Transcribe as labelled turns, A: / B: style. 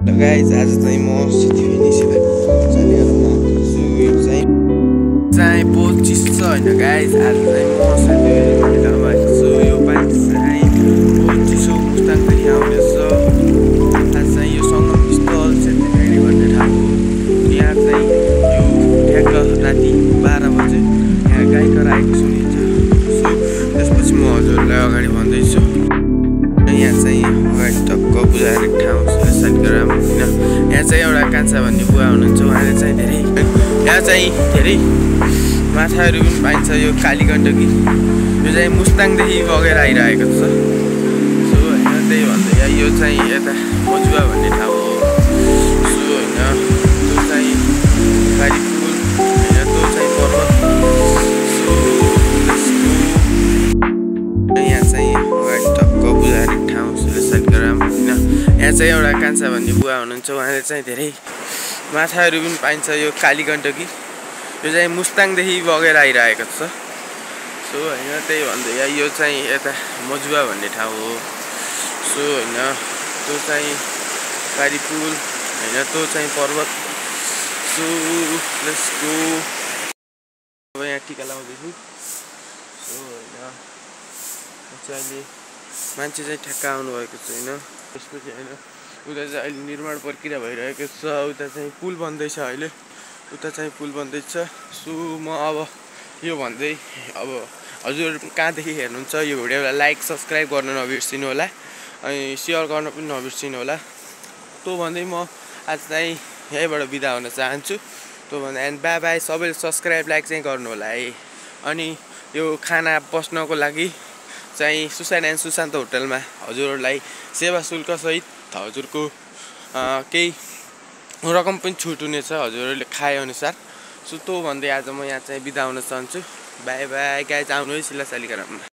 A: Guys आज चाहिँ म सिटिभिनीसित चलिरहेको छु। यो चाहिँ बहुत चिसो छ हैन गाइस। आज चाहिँ म सिटिभिनी ठाउँमा आएको छु। यो पानी चाहिँ बहुत चिसो मुस्ताङदेखि आउँदैछ। आज चाहिँ यो सङ्गम स्थल सिटिभिनी भन्ने ठाउँ हो। यहाँ चाहिँ यो ठ्याक्क राति 12 बजे यहाँ गाई कराएको सुनिन्छ। सो त्यसपछि म हजुरलाई अगाडि भन्दैछु। यहाँ चाहिँ अगाडि टक्क बुझाएर ठाउँ सालिग्राम होइन। यहाँ चाहिँ एउटा कान्छा भन्ने बुवा हुनुहुन्छ। उहाँले चाहिँ यहाँ चाहिँ धेरै माछाहरू पनि पाइन्छ। यो काली गण्डकी यो चाहिँ मुस्ताङदेखि बगेर आइरहेको छ। सो होइन त्यही भन्दै यो चाहिँ यता मजुवा भन्ने ठाउँ हो। सो होइन त्यो चाहिँ कालीपुर होइन, त्यो चाहिँ पर्वत। सो यहाँ चाहिँ अगाडि टक्क बुझाएर ठाउँ सालिग्राम होइन। यहाँ चाहिँ एउटा कान्छा भन्ने बुवा हुनुहुन्छ। उहाँले चाहिँ धेरै माछाहरू पनि पाइन्छ। यो काली गण्डकी यो चाहिँ मुस्ताङदेखि बगेर आइरहेको छ। सो होइन त्यही भन्दै यो चाहिँ यता मजुवा भन्ने ठाउँ हो। सो होइन त्यो चाहिँ कालीपुर होइन, त्यो चाहिँ पर्वत। So let's go. अब यहाँ टिका लाउँदैछु। सो होइन अहिले मान्छे चाहिँ ठ्याक्क आउनुभएको छैन। त्यसपछि होइन उता चाहिँ अहिले निर्माण प्रक्रिया भइरहेको छ। उता चाहिँ पुल बन्दैछ अहिले। उता चाहिँ पुल बन्दैछ। सो म अब यो भन्दै अब हजुर कहाँदेखि हेर्नुहुन्छ यो भिडियोलाई लाइक सब्सक्राइब गर्न नबिर्सिनु होला, अनि सेयर गर्न पनि नबिर्सिनु होला। त्यो भन्दै म आज चाहिँ यहीँबाट बिदा हुन चाहन्छु। त्यो भन्दा एन्ड बाई बाई। सबैले सब्सक्राइब लाइक चाहिँ गर्नु होला है। अनि यो खाना बस्नको लागि चाहिँ सुशान्त एन्ड सुशान्त होटलमा हजुरहरूलाई सेवा शुल्क सहित हजुरको केही रकम पनि छुट हुनेछ हजुरहरूले खाए अनुसार। सो त्यो भन्दै आज म यहाँ चाहिँ बिदा हुन चाहन्छु। By by guys. आउनु है सिला सालिग्राममा।